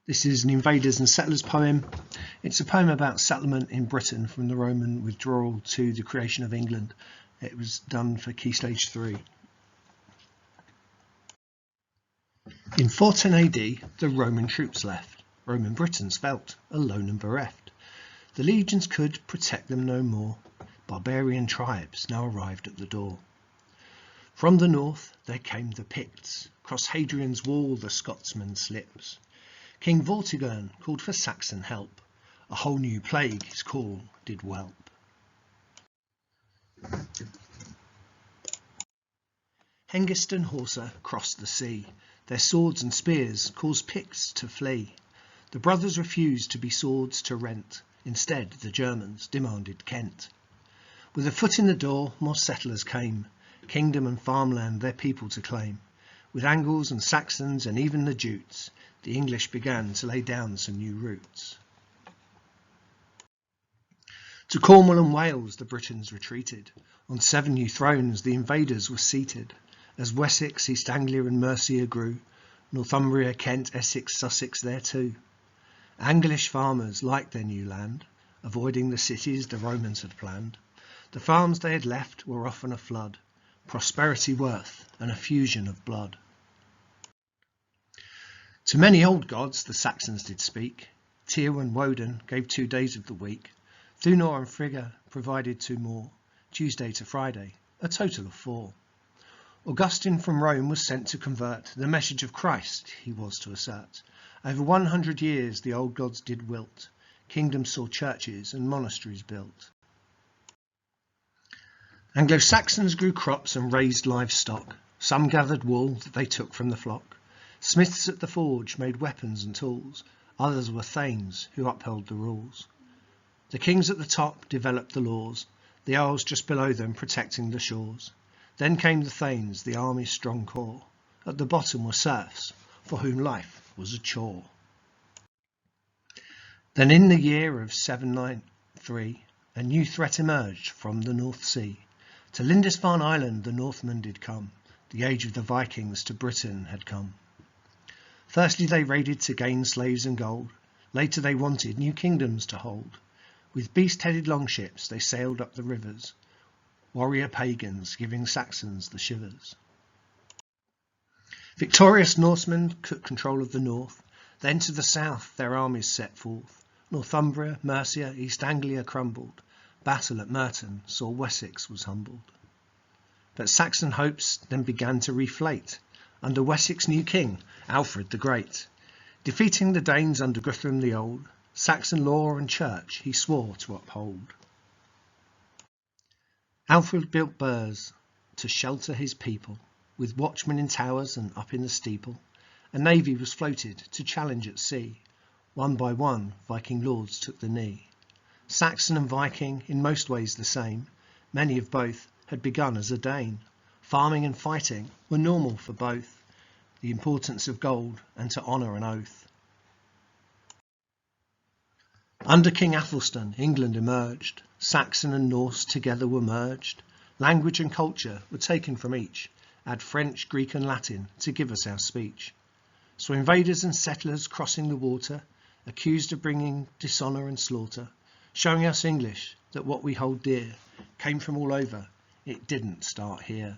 This is an Invaders and Settlers poem. It's a poem about settlement in Britain from the Roman withdrawal to the creation of England. It was done for Key Stage 3. In 410 AD, the Roman troops left. Roman Britons felt alone and bereft. The legions could protect them no more. Barbarian tribes now arrived at the door. From the north there came the Picts. Across Hadrian's wall the Scotsman slips. King Vortigern called for Saxon help. A whole new plague his call did whelp. Hengist and Horsa crossed the sea. Their swords and spears caused Picts to flee. The brothers refused to be swords to rent. Instead, the Germans demanded Kent. With a foot in the door, more settlers came. Kingdom and farmland their people to claim. With Angles and Saxons and even the Jutes, the English began to lay down some new roots. To Cornwall and Wales the Britons retreated. On 7 new thrones the invaders were seated. As Wessex, East Anglia and Mercia grew, Northumbria, Kent, Essex, Sussex there too. Anglish farmers liked their new land, avoiding the cities the Romans had planned. The farms they had left were often a flood, prosperity worth and a fusion of blood. To many old gods the Saxons did speak. Tyr and Woden gave 2 days of the week. Thunor and Frigga provided 2 more, Tuesday to Friday, a total of 4. Augustine from Rome was sent to convert. The message of Christ he was to assert. Over 100 years the old gods did wilt. Kingdoms saw churches and monasteries built. Anglo-Saxons grew crops and raised livestock. Some gathered wool that they took from the flock. Smiths at the forge made weapons and tools. Others were thanes who upheld the rules. The kings at the top developed the laws. The earls just below them protecting the shores. Then came the thanes, the army's strong core. At the bottom were serfs, for whom life was a chore. Then in the year of 793, a new threat emerged from the North Sea. To Lindisfarne Island the Northmen did come. The age of the Vikings to Britain had come. Firstly they raided to gain slaves and gold. Later they wanted new kingdoms to hold. With beast-headed longships they sailed up the rivers. Warrior pagans giving Saxons the shivers. Victorious Norsemen took control of the north. Then to the south their armies set forth. Northumbria, Mercia, East Anglia crumbled. Battle at Merton saw Wessex was humbled. But Saxon hopes then began to reflate. Under Wessex' new king, Alfred the Great. Defeating the Danes under Guthrum the Old, Saxon law and church he swore to uphold. Alfred built burhs to shelter his people, with watchmen in towers and up in the steeple. A navy was floated to challenge at sea. One by one Viking lords took the knee. Saxon and Viking in most ways the same. Many of both had begun as a Dane. Farming and fighting were normal for both. The importance of gold and to honour an oath. Under King Athelstan, England emerged. Saxon and Norse together were merged. Language and culture were taken from each. Add French, Greek and Latin to give us our speech. So invaders and settlers crossing the water, accused of bringing dishonour and slaughter, showing us English that what we hold dear came from all over. It didn't start here.